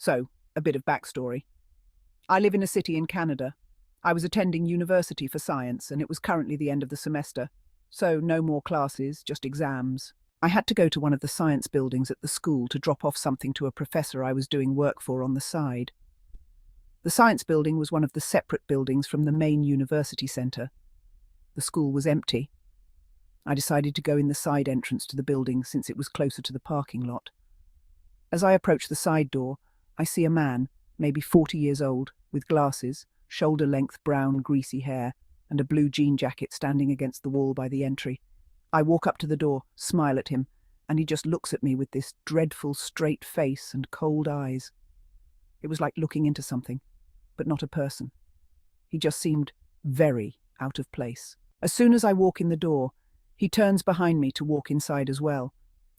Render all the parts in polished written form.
So, a bit of backstory. I live in a city in Canada. I was attending university for science, and it was currently the end of the semester. So, no more classes, just exams. I had to go to one of the science buildings at the school to drop off something to a professor I was doing work for on the side. The science building was one of the separate buildings from the main university centre. The school was empty. I decided to go in the side entrance to the building since it was closer to the parking lot. As I approach the side door, I see a man, maybe 40 years old, with glasses, shoulder-length brown greasy hair, and a blue jean jacket standing against the wall by the entry. I walk up to the door, smile at him, and he just looks at me with this dreadful straight face and cold eyes. It was like looking into something, but not a person. He just seemed very out of place. As soon as I walk in the door, he turns behind me to walk inside as well.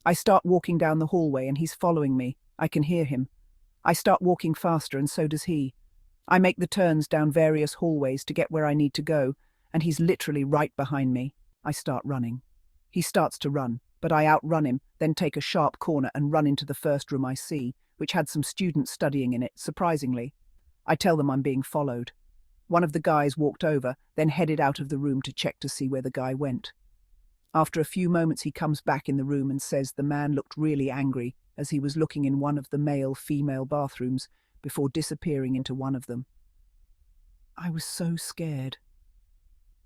I start walking down the hallway and he's following me. I can hear him. I start walking faster and so does he. I make the turns down various hallways to get where I need to go, and he's literally right behind me. I start running. He starts to run, but I outrun him, then take a sharp corner and run into the first room I see, which had some students studying in it, surprisingly. I tell them I'm being followed. One of the guys walked over, then headed out of the room to check to see where the guy went. After a few moments he comes back in the room and says the man looked really angry as he was looking in one of the male-female bathrooms before disappearing into one of them. I was so scared.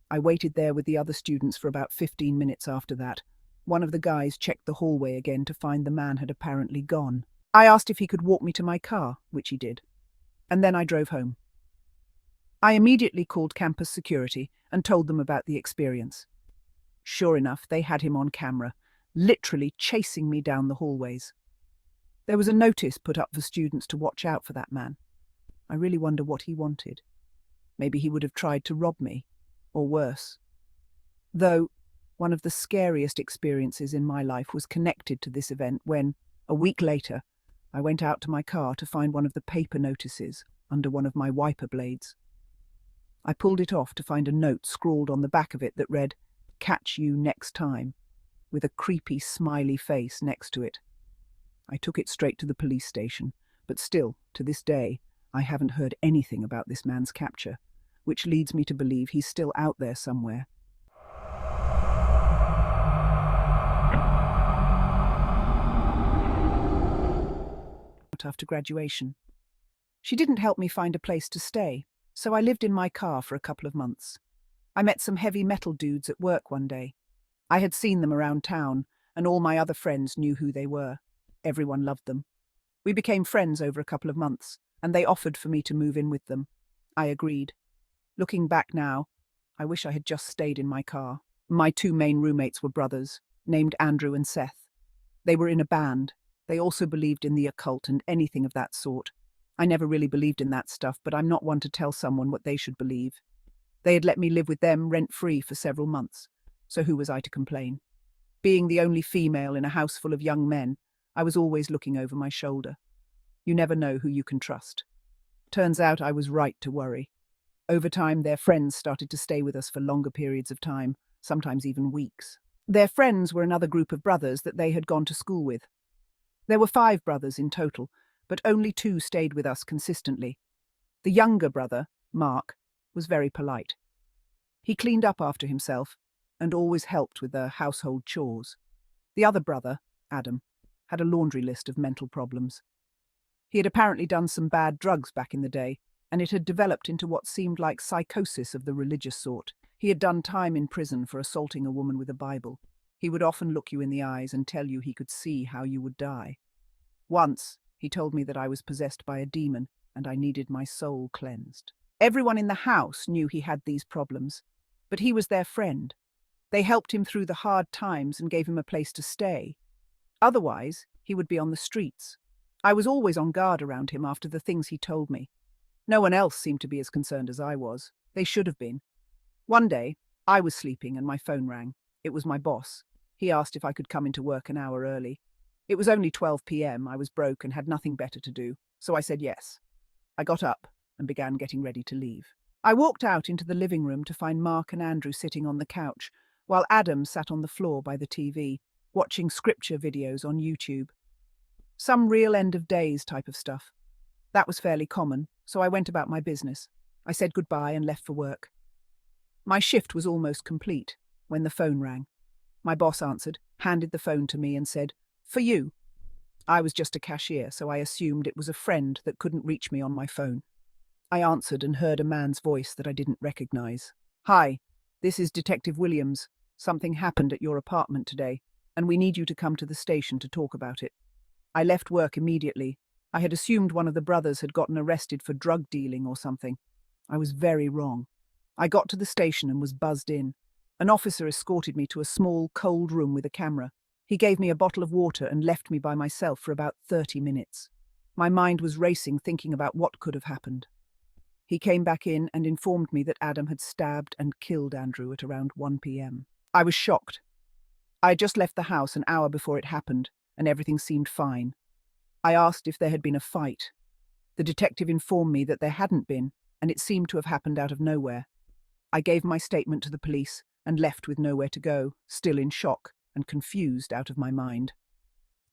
I waited there with the other students for about 15 minutes after that. One of the guys checked the hallway again to find the man had apparently gone. I asked if he could walk me to my car, which he did. And then I drove home. I immediately called campus security and told them about the experience. Sure enough, they had him on camera, literally chasing me down the hallways. There was a notice put up for students to watch out for that man. I really wonder what he wanted. Maybe he would have tried to rob me, or worse. Though, one of the scariest experiences in my life was connected to this event when, a week later, I went out to my car to find one of the paper notices under one of my wiper blades. I pulled it off to find a note scrawled on the back of it that read, "Catch you next time," with a creepy smiley face next to it. I took it straight to the police station, but still, to this day, I haven't heard anything about this man's capture, which leads me to believe he's still out there somewhere. After graduation. She didn't help me find a place to stay, so I lived in my car for a couple of months. I met some heavy metal dudes at work one day. I had seen them around town, and all my other friends knew who they were. Everyone loved them. We became friends over a couple of months, and they offered for me to move in with them. I agreed. Looking back now, I wish I had just stayed in my car. My two main roommates were brothers, named Andrew and Seth. They were in a band. They also believed in the occult and anything of that sort. I never really believed in that stuff, but I'm not one to tell someone what they should believe. They had let me live with them rent-free for several months, so who was I to complain? Being the only female in a house full of young men, I was always looking over my shoulder. You never know who you can trust. Turns out I was right to worry. Over time, their friends started to stay with us for longer periods of time, sometimes even weeks. Their friends were another group of brothers that they had gone to school with. There were 5 brothers in total, but only 2 stayed with us consistently. The younger brother, Mark, was very polite. He cleaned up after himself and always helped with the household chores. The other brother, Adam, had a laundry list of mental problems. He had apparently done some bad drugs back in the day, and it had developed into what seemed like psychosis of the religious sort. He had done time in prison for assaulting a woman with a Bible. He would often look you in the eyes and tell you he could see how you would die. Once, he told me that I was possessed by a demon and I needed my soul cleansed. Everyone in the house knew he had these problems, but he was their friend. They helped him through the hard times and gave him a place to stay. Otherwise, he would be on the streets. I was always on guard around him after the things he told me. No one else seemed to be as concerned as I was. They should have been. One day, I was sleeping and my phone rang. It was my boss. He asked if I could come into work an hour early. It was only 12 p.m. I was broke and had nothing better to do, so I said yes. I got up and began getting ready to leave. I walked out into the living room to find Mark and Andrew sitting on the couch, while Adam sat on the floor by the TV, watching scripture videos on YouTube. Some real end of days type of stuff. That was fairly common, so I went about my business. I said goodbye and left for work. My shift was almost complete when the phone rang. My boss answered, handed the phone to me and said, "For you." I was just a cashier, so I assumed it was a friend that couldn't reach me on my phone. I answered and heard a man's voice that I didn't recognize. "Hi, this is Detective Williams. Something happened at your apartment today, and we need you to come to the station to talk about it." I left work immediately. I had assumed one of the brothers had gotten arrested for drug dealing or something. I was very wrong. I got to the station and was buzzed in. An officer escorted me to a small, cold room with a camera. He gave me a bottle of water and left me by myself for about 30 minutes. My mind was racing, thinking about what could have happened. He came back in and informed me that Adam had stabbed and killed Andrew at around 1 p.m. I was shocked. I had just left the house an hour before it happened, and everything seemed fine. I asked if there had been a fight. The detective informed me that there hadn't been, and it seemed to have happened out of nowhere. I gave my statement to the police and left with nowhere to go, still in shock and confused out of my mind.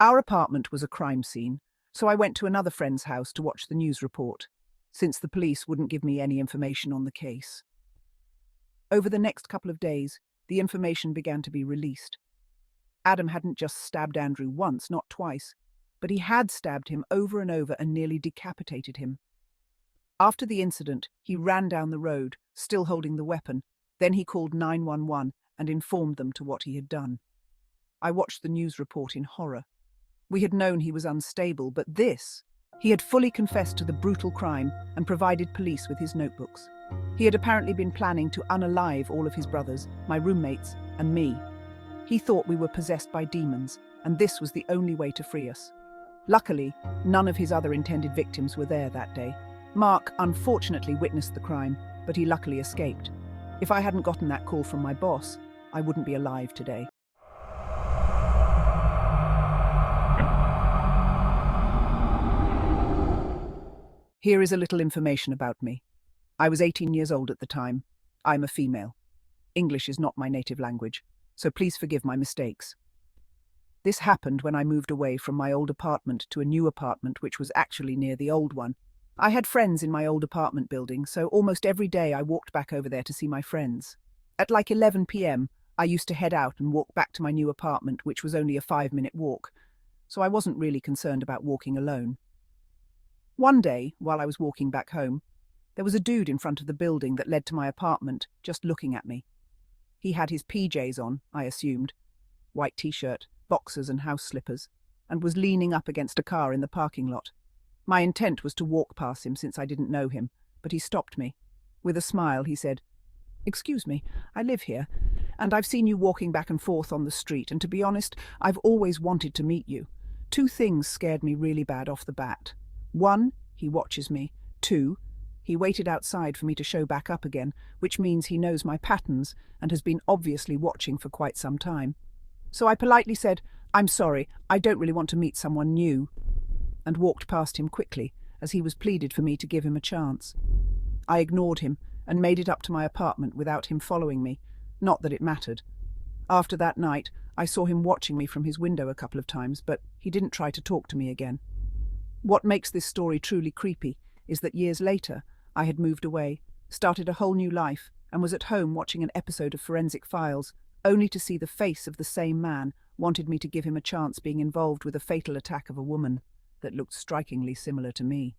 Our apartment was a crime scene, so I went to another friend's house to watch the news report, since the police wouldn't give me any information on the case. Over the next couple of days, the information began to be released. Adam hadn't just stabbed Andrew once, not twice, but he had stabbed him over and over and nearly decapitated him. After the incident, he ran down the road, still holding the weapon. Then he called 911 and informed them to what he had done. I watched the news report in horror. We had known he was unstable, but this... He had fully confessed to the brutal crime and provided police with his notebooks. He had apparently been planning to unalive all of his brothers, my roommates, and me. He thought we were possessed by demons, and this was the only way to free us. Luckily, none of his other intended victims were there that day. Mark unfortunately witnessed the crime, but he luckily escaped. If I hadn't gotten that call from my boss, I wouldn't be alive today. Here is a little information about me. I was 18 years old at the time. I'm a female. English is not my native language, so please forgive my mistakes. This happened when I moved away from my old apartment to a new apartment which was actually near the old one. I had friends in my old apartment building, so almost every day I walked back over there to see my friends. At like 11 p.m, I used to head out and walk back to my new apartment, which was only a 5-minute walk, so I wasn't really concerned about walking alone. One day, while I was walking back home, there was a dude in front of the building that led to my apartment, just looking at me. He had his PJs on, I assumed, white t-shirt, boxers and house slippers, and was leaning up against a car in the parking lot. My intent was to walk past him since I didn't know him, but he stopped me. With a smile, he said, "Excuse me, I live here, and I've seen you walking back and forth on the street, and to be honest, I've always wanted to meet you. 2 things scared me really bad off the bat. 1, he watches me. 2, he waited outside for me to show back up again, which means he knows my patterns and has been obviously watching for quite some time. So I politely said, 'I'm sorry, I don't really want to meet someone new,' and walked past him quickly, as he was pleaded for me to give him a chance. I ignored him and made it up to my apartment without him following me, not that it mattered. After that night, I saw him watching me from his window a couple of times, but he didn't try to talk to me again. What makes this story truly creepy is that years later, I had moved away, started a whole new life, and was at home watching an episode of Forensic Files, only to see the face of the same man wanted me to give him a chance being involved with a fatal attack of a woman that looked strikingly similar to me.